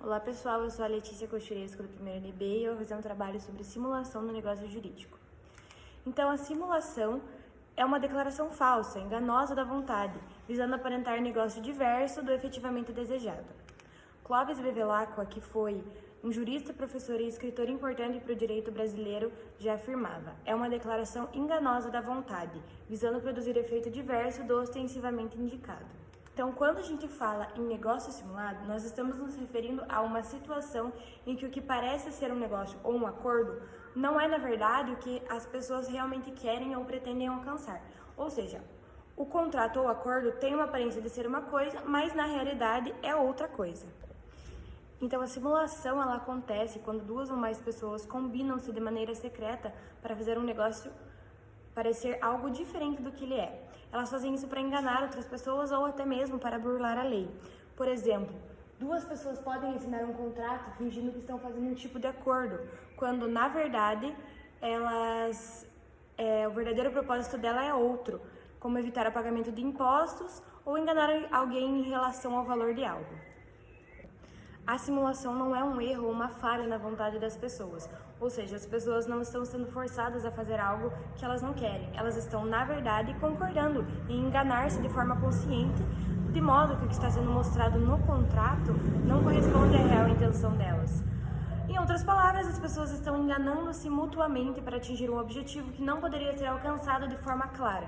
Olá pessoal, eu sou a Letícia Cochuresco do primeiro NB e eu vou fazer um trabalho sobre simulação no negócio jurídico. Então, a simulação é uma declaração falsa, enganosa da vontade, visando aparentar negócio diverso do efetivamente desejado. Clóvis Bevilacqua, que foi um jurista, professor e escritor importante para o direito brasileiro, já afirmava: é uma declaração enganosa da vontade, visando produzir efeito diverso do ostensivamente indicado. Então, quando a gente fala em negócio simulado, nós estamos nos referindo a uma situação em que o que parece ser um negócio ou um acordo não é, na verdade, o que as pessoas realmente querem ou pretendem alcançar. Ou seja, o contrato ou acordo tem uma aparência de ser uma coisa, mas na realidade é outra coisa. Então, a simulação ela acontece quando duas ou mais pessoas combinam-se de maneira secreta para fazer um negócio parecer algo diferente do que ele é. Elas fazem isso para enganar outras pessoas ou até mesmo para burlar a lei. Por exemplo, duas pessoas podem assinar um contrato fingindo que estão fazendo um tipo de acordo, quando na verdade o verdadeiro propósito dela é outro, como evitar o pagamento de impostos ou enganar alguém em relação ao valor de algo. A simulação não é um erro ou uma falha na vontade das pessoas, ou seja, as pessoas não estão sendo forçadas a fazer algo que elas não querem, elas estão, na verdade, concordando em enganar-se de forma consciente, de modo que o que está sendo mostrado no contrato não corresponde à real intenção delas. Em outras palavras, as pessoas estão enganando-se mutuamente para atingir um objetivo que não poderia ser alcançado de forma clara.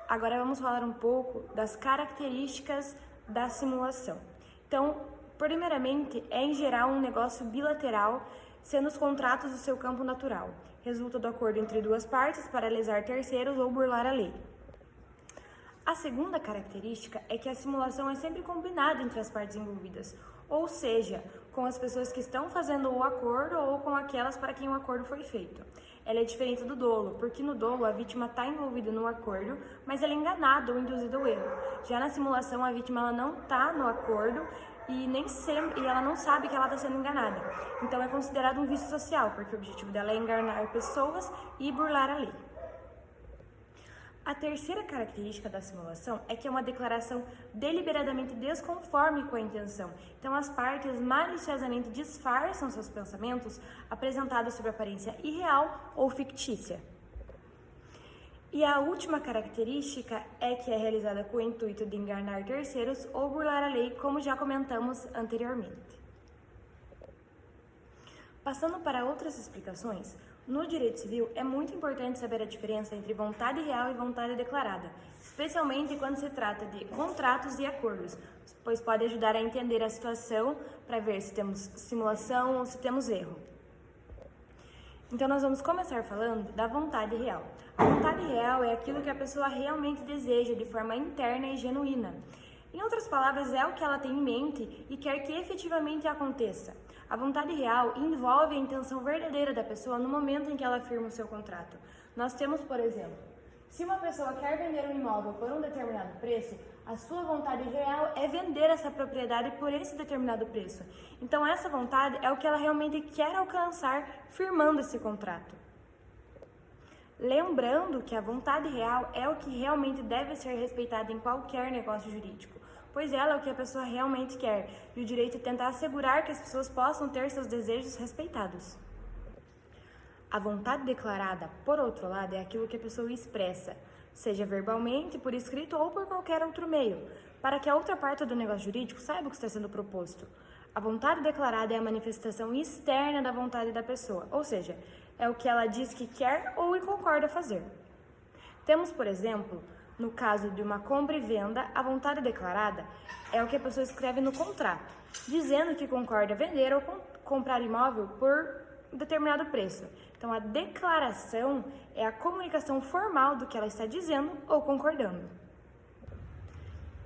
Agora vamos falar um pouco das características da simulação. Então, primeiramente, é em geral um negócio bilateral, sendo os contratos do seu campo natural. Resulta do acordo entre duas partes para lesar terceiros ou burlar a lei. A segunda característica é que a simulação é sempre combinada entre as partes envolvidas, ou seja, com as pessoas que estão fazendo o acordo ou com aquelas para quem o acordo foi feito. Ela é diferente do dolo, porque no dolo a vítima está envolvida no acordo, mas ela é enganada ou induzida ao erro. Já na simulação, a vítima ela não está no acordo e ela não sabe que ela está sendo enganada. Então é considerado um vício social, porque o objetivo dela é enganar pessoas e burlar a lei. A terceira característica da simulação é que é uma declaração deliberadamente desconforme com a intenção. Então, as partes maliciosamente disfarçam seus pensamentos, apresentados sob aparência irreal ou fictícia. E a última característica é que é realizada com o intuito de enganar terceiros ou burlar a lei, como já comentamos anteriormente. Passando para outras explicações, no direito civil é muito importante saber a diferença entre vontade real e vontade declarada, especialmente quando se trata de contratos e acordos, pois pode ajudar a entender a situação para ver se temos simulação ou se temos erro. Então, nós vamos começar falando da vontade real. A vontade real é aquilo que a pessoa realmente deseja de forma interna e genuína. Em outras palavras, é o que ela tem em mente e quer que efetivamente aconteça. A vontade real envolve a intenção verdadeira da pessoa no momento em que ela firma o seu contrato. Nós temos, por exemplo, se uma pessoa quer vender um imóvel por um determinado preço, a sua vontade real é vender essa propriedade por esse determinado preço. Então, essa vontade é o que ela realmente quer alcançar firmando esse contrato. Lembrando que a vontade real é o que realmente deve ser respeitado em qualquer negócio jurídico, pois ela é o que a pessoa realmente quer, e o direito é tentar assegurar que as pessoas possam ter seus desejos respeitados. A vontade declarada, por outro lado, é aquilo que a pessoa expressa, seja verbalmente, por escrito ou por qualquer outro meio, para que a outra parte do negócio jurídico saiba o que está sendo proposto. A vontade declarada é a manifestação externa da vontade da pessoa, ou seja, é o que ela diz que quer ou concorda fazer. Temos, por exemplo, no caso de uma compra e venda, a vontade declarada é o que a pessoa escreve no contrato, dizendo que concorda vender ou comprar imóvel por determinado preço. Então, a declaração é a comunicação formal do que ela está dizendo ou concordando.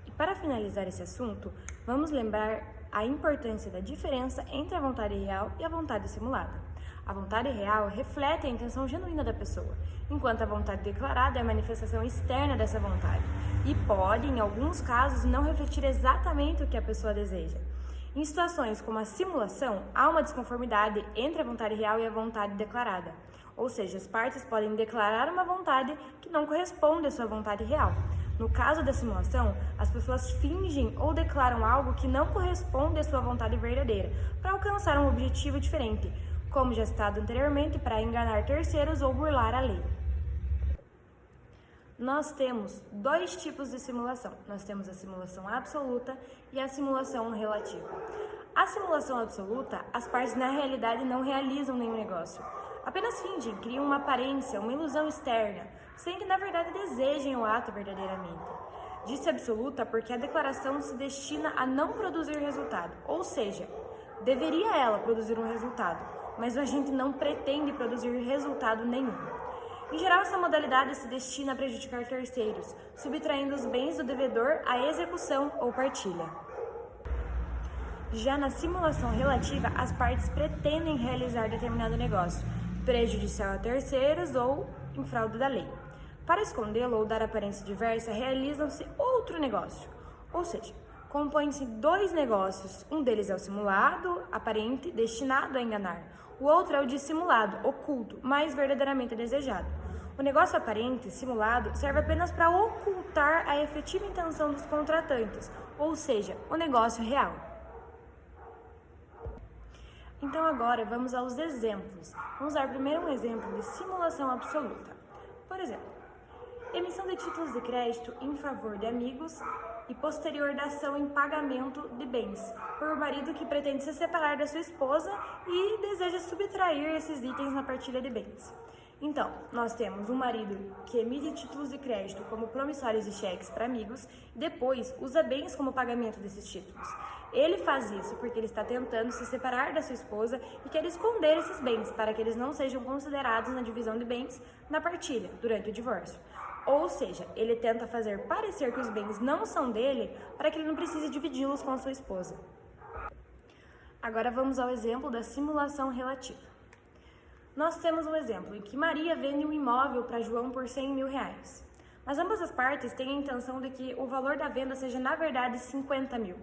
E para finalizar esse assunto, vamos lembrar a importância da diferença entre a vontade real e a vontade simulada. A vontade real reflete a intenção genuína da pessoa, enquanto a vontade declarada é a manifestação externa dessa vontade e pode, em alguns casos, não refletir exatamente o que a pessoa deseja. Em situações como a simulação, há uma desconformidade entre a vontade real e a vontade declarada, ou seja, as partes podem declarar uma vontade que não corresponde à sua vontade real. No caso da simulação, as pessoas fingem ou declaram algo que não corresponde à sua vontade verdadeira, para alcançar um objetivo diferente, como já citado anteriormente, para enganar terceiros ou burlar a lei. Nós temos dois tipos de simulação. Nós temos a simulação absoluta e a simulação relativa. A simulação absoluta, as partes na realidade não realizam nenhum negócio. Apenas fingem, criam uma aparência, uma ilusão externa, sem que na verdade desejem o ato verdadeiramente. Diz-se absoluta porque a declaração se destina a não produzir resultado, ou seja, deveria ela produzir um resultado, mas o agente não pretende produzir resultado nenhum. Em geral, essa modalidade se destina a prejudicar terceiros, subtraindo os bens do devedor à execução ou partilha. Já na simulação relativa, as partes pretendem realizar determinado negócio, prejudicial a terceiros ou em fraude da lei. Para escondê-lo ou dar aparência diversa, realizam-se outro negócio, ou seja, compõem-se dois negócios, um deles é o simulado, aparente, destinado a enganar, o outro é o dissimulado, oculto, mas verdadeiramente desejado. O negócio aparente, simulado, serve apenas para ocultar a efetiva intenção dos contratantes, ou seja, o negócio real. Então agora vamos aos exemplos. Vamos dar primeiro um exemplo de simulação absoluta. Por exemplo, emissão de títulos de crédito em favor de amigos e posterior dação em pagamento de bens, por um marido que pretende se separar da sua esposa e deseja subtrair esses itens na partilha de bens. Então, nós temos um marido que emite títulos de crédito como promissórios e cheques para amigos e depois usa bens como pagamento desses títulos. Ele faz isso porque ele está tentando se separar da sua esposa e quer esconder esses bens para que eles não sejam considerados na divisão de bens na partilha, durante o divórcio. Ou seja, ele tenta fazer parecer que os bens não são dele para que ele não precise dividi-los com a sua esposa. Agora vamos ao exemplo da simulação relativa. Nós temos um exemplo em que Maria vende um imóvel para João por R$100 mil. Mas ambas as partes têm a intenção de que o valor da venda seja, na verdade, 50 mil.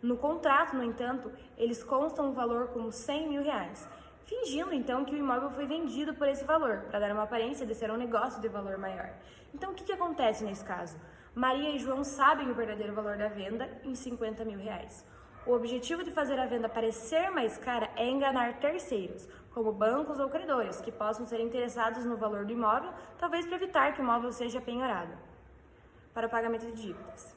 No contrato, no entanto, eles constam o valor como R$100 mil, fingindo então que o imóvel foi vendido por esse valor, para dar uma aparência de ser um negócio de valor maior. Então, o que acontece nesse caso? Maria e João sabem o verdadeiro valor da venda em R$50 mil. O objetivo de fazer a venda parecer mais cara é enganar terceiros, como bancos ou credores, que possam ser interessados no valor do imóvel, talvez para evitar que o imóvel seja penhorado para o pagamento de dívidas.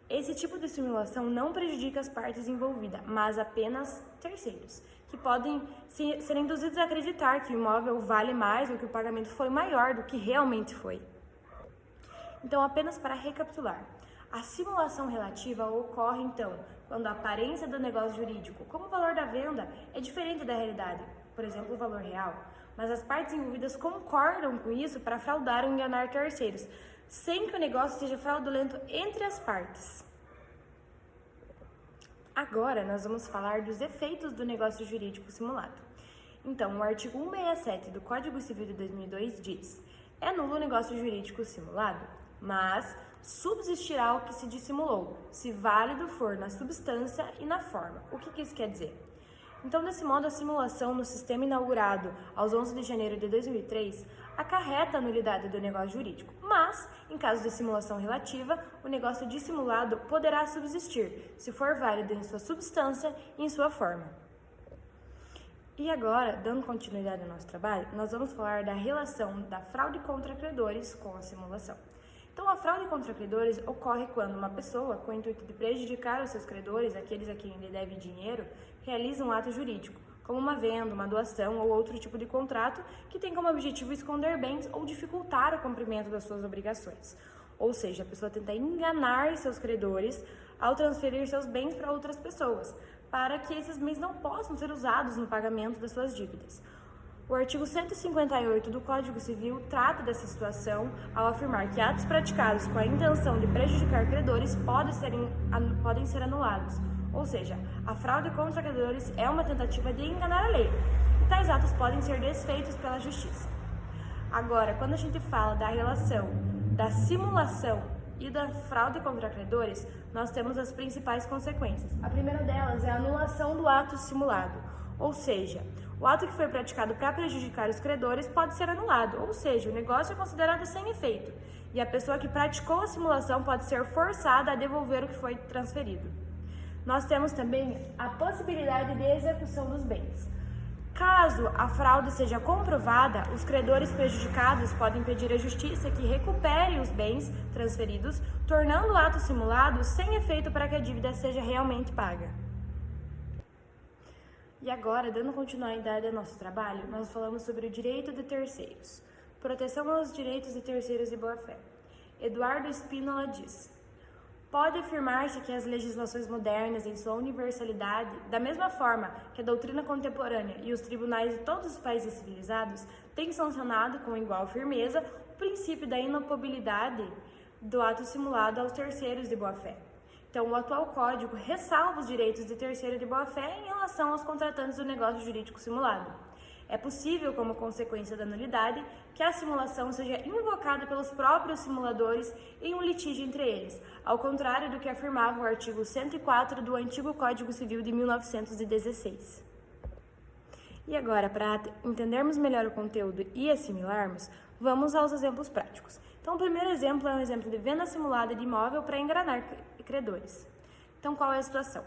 Esse tipo de simulação não prejudica as partes envolvidas, mas apenas terceiros, que podem ser induzidos a acreditar que o imóvel vale mais ou que o pagamento foi maior do que realmente foi. Então, apenas para recapitular, a simulação relativa ocorre, então, quando a aparência do negócio jurídico, como o valor da venda, é diferente da realidade, por exemplo, o valor real, mas as partes envolvidas concordam com isso para fraudar ou enganar terceiros, sem que o negócio seja fraudulento entre as partes. Agora, nós vamos falar dos efeitos do negócio jurídico simulado. Então, o artigo 167 do Código Civil de 2002 diz: é nulo o negócio jurídico simulado, mas subsistirá o que se dissimulou, se válido for na substância e na forma. O que isso quer dizer? Então, desse modo, a simulação no sistema inaugurado aos 11 de janeiro de 2003 acarreta a nulidade do negócio jurídico, mas, em caso de simulação relativa, o negócio dissimulado poderá subsistir, se for válido em sua substância e em sua forma. E agora, dando continuidade ao nosso trabalho, nós vamos falar da relação da fraude contra credores com a simulação. Então, a fraude contra credores ocorre quando uma pessoa, com o intuito de prejudicar os seus credores, aqueles a quem ele deve dinheiro, realiza um ato jurídico, como uma venda, uma doação ou outro tipo de contrato que tem como objetivo esconder bens ou dificultar o cumprimento das suas obrigações. Ou seja, a pessoa tenta enganar seus credores ao transferir seus bens para outras pessoas, para que esses bens não possam ser usados no pagamento das suas dívidas. O artigo 158 do Código Civil trata dessa situação ao afirmar que atos praticados com a intenção de prejudicar credores podem ser anulados. Ou seja, a fraude contra credores é uma tentativa de enganar a lei, e tais atos podem ser desfeitos pela justiça. Agora, quando a gente fala da relação da simulação e da fraude contra credores, nós temos as principais consequências. A primeira delas é a anulação do ato simulado, ou seja, o ato que foi praticado para prejudicar os credores pode ser anulado, ou seja, o negócio é considerado sem efeito, e a pessoa que praticou a simulação pode ser forçada a devolver o que foi transferido. Nós temos também a possibilidade de execução dos bens. Caso a fraude seja comprovada, os credores prejudicados podem pedir à Justiça que recupere os bens transferidos, tornando o ato simulado sem efeito para que a dívida seja realmente paga. E agora, dando continuidade ao nosso trabalho, nós falamos sobre o direito de terceiros. Proteção aos direitos de terceiros de boa-fé. Eduardo Spínola diz: pode afirmar-se que as legislações modernas, em sua universalidade, da mesma forma que a doutrina contemporânea e os tribunais de todos os países civilizados, têm sancionado com igual firmeza o princípio da inopolibilidade do ato simulado aos terceiros de boa-fé. Então, o atual Código ressalva os direitos de terceiro de boa-fé em relação aos contratantes do negócio jurídico simulado. É possível, como consequência da nulidade, que a simulação seja invocada pelos próprios simuladores em um litígio entre eles, ao contrário do que afirmava o artigo 104 do antigo Código Civil de 1916. E agora, para entendermos melhor o conteúdo e assimilarmos, vamos aos exemplos práticos. Então, o primeiro exemplo é um exemplo de venda simulada de imóvel para enganar credores. Então, qual é a situação?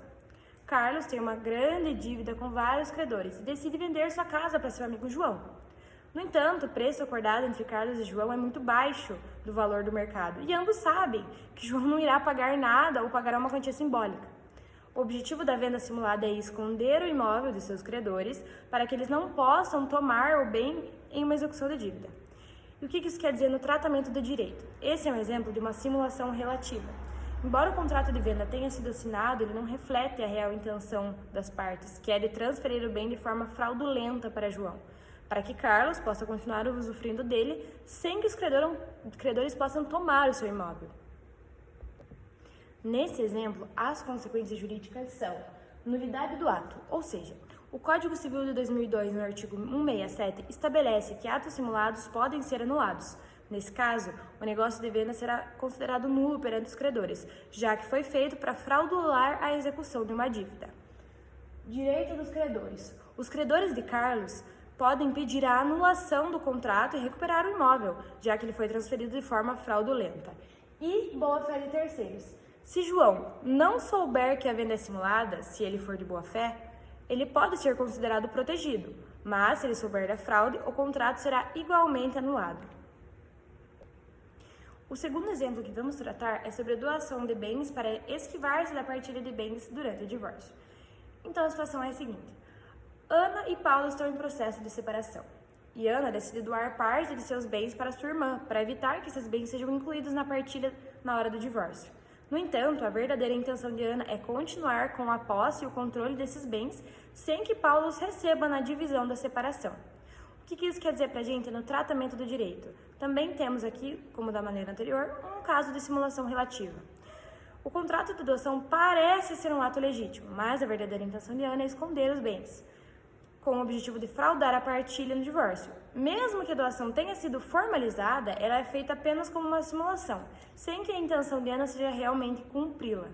Carlos tem uma grande dívida com vários credores e decide vender sua casa para seu amigo João. No entanto, o preço acordado entre Carlos e João é muito baixo do valor do mercado e ambos sabem que João não irá pagar nada ou pagará uma quantia simbólica. O objetivo da venda simulada é esconder o imóvel de seus credores para que eles não possam tomar o bem em uma execução da dívida. E o que isso quer dizer no tratamento do direito? Esse é um exemplo de uma simulação relativa. Embora o contrato de venda tenha sido assinado, ele não reflete a real intenção das partes, que é de transferir o bem de forma fraudulenta para João, para que Carlos possa continuar usufruindo dele sem que os credores possam tomar o seu imóvel. Nesse exemplo, as consequências jurídicas são nulidade do ato, ou seja, o Código Civil de 2002, no artigo 167, estabelece que atos simulados podem ser anulados. Nesse caso, o negócio de venda será considerado nulo perante os credores, já que foi feito para fraudular a execução de uma dívida. Direito dos credores. Os credores de Carlos podem pedir a anulação do contrato e recuperar o imóvel, já que ele foi transferido de forma fraudulenta. E boa-fé de terceiros. Se João não souber que a venda é simulada, se ele for de boa-fé, ele pode ser considerado protegido, mas se ele souber da fraude, o contrato será igualmente anulado. O segundo exemplo que vamos tratar é sobre a doação de bens para esquivar-se da partilha de bens durante o divórcio. Então a situação é a seguinte: Ana e Paulo estão em processo de separação, e Ana decide doar parte de seus bens para sua irmã, para evitar que esses bens sejam incluídos na partilha na hora do divórcio. No entanto, a verdadeira intenção de Ana é continuar com a posse e o controle desses bens sem que Paulo os receba na divisão da separação. O que isso quer dizer para a gente no tratamento do direito? Também temos aqui, como da maneira anterior, um caso de simulação relativa. O contrato de doação parece ser um ato legítimo, mas a verdadeira intenção de Ana é esconder os bens, com o objetivo de fraudar a partilha no divórcio. Mesmo que a doação tenha sido formalizada, ela é feita apenas como uma simulação, sem que a intenção de Ana seja realmente cumpri-la.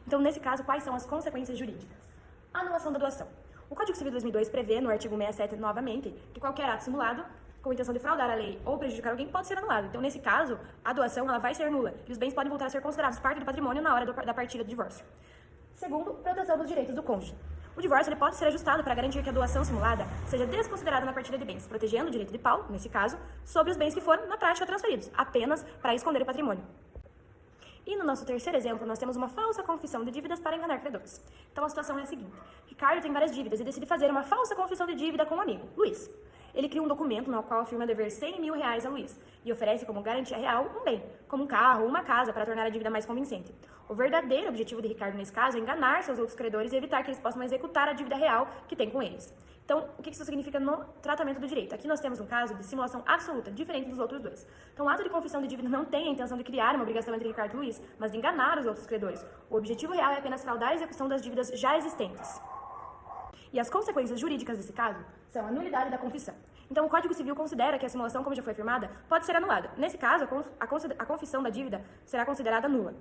Então, nesse caso, quais são as consequências jurídicas? Anulação da doação. O Código Civil de 2002 prevê, no artigo 67, novamente, que qualquer ato simulado com a intenção de fraudar a lei ou prejudicar alguém pode ser anulado. Então, nesse caso, a doação ela vai ser nula e os bens podem voltar a ser considerados parte do patrimônio na hora da partilha do divórcio. Segundo, proteção dos direitos do cônjuge. O divórcio ele pode ser ajustado para garantir que a doação simulada seja desconsiderada na partilha de bens, protegendo o direito de Paulo, nesse caso, sobre os bens que foram, na prática, transferidos, apenas para esconder o patrimônio. E no nosso terceiro exemplo, nós temos uma falsa confissão de dívidas para enganar credores. Então, a situação é a seguinte: Ricardo tem várias dívidas e decide fazer uma falsa confissão de dívida com um amigo, Luiz. Ele cria um documento no qual afirma dever R$100 mil a Luiz e oferece como garantia real um bem, como um carro ou uma casa, para tornar a dívida mais convincente. O verdadeiro objetivo de Ricardo, nesse caso, é enganar seus outros credores e evitar que eles possam executar a dívida real que tem com eles. Então, o que isso significa no tratamento do direito? Aqui nós temos um caso de simulação absoluta, diferente dos outros dois. Então, o ato de confissão de dívida não tem a intenção de criar uma obrigação entre Ricardo e Luiz, mas de enganar os outros credores. O objetivo real é apenas fraudar a execução das dívidas já existentes. E as consequências jurídicas desse caso são a nulidade da confissão. Então, o Código Civil considera que a simulação, como já foi afirmada, pode ser anulada. Nesse caso, a confissão da dívida será considerada nula,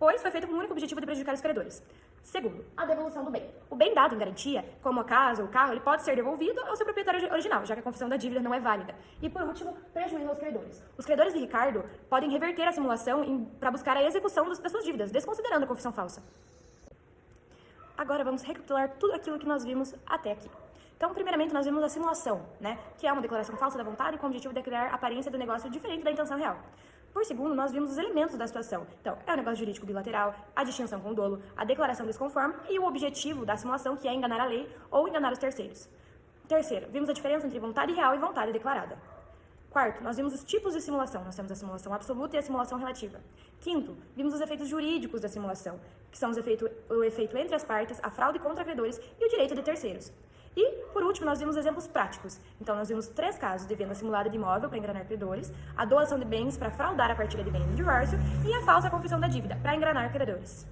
pois foi feita com o único objetivo de prejudicar os credores. Segundo, a devolução do bem. O bem dado em garantia, como a casa ou o carro, ele pode ser devolvido ao seu proprietário original, já que a confissão da dívida não é válida. E por último, prejuízo aos credores. Os credores de Ricardo podem reverter a simulação para buscar a execução das suas dívidas, desconsiderando a confissão falsa. Agora vamos recapitular tudo aquilo que nós vimos até aqui. Então, primeiramente, nós vimos a simulação, que é uma declaração falsa da vontade com o objetivo de criar a aparência do negócio diferente da intenção real. Por segundo, nós vimos os elementos da situação. Então, é o negócio jurídico bilateral, a distinção com o dolo, a declaração desconforme e o objetivo da simulação, que é enganar a lei ou enganar os terceiros. Terceiro, vimos a diferença entre vontade real e vontade declarada. Quarto, nós vimos os tipos de simulação. Nós temos a simulação absoluta e a simulação relativa. Quinto, vimos os efeitos jurídicos da simulação, que são o efeito entre as partes, a fraude contra credores e o direito de terceiros. E, por último, nós vimos exemplos práticos. Então, nós vimos 3 casos de venda simulada de imóvel para enganar credores, a doação de bens para fraudar a partilha de bens no divórcio e a falsa confissão da dívida para enganar credores.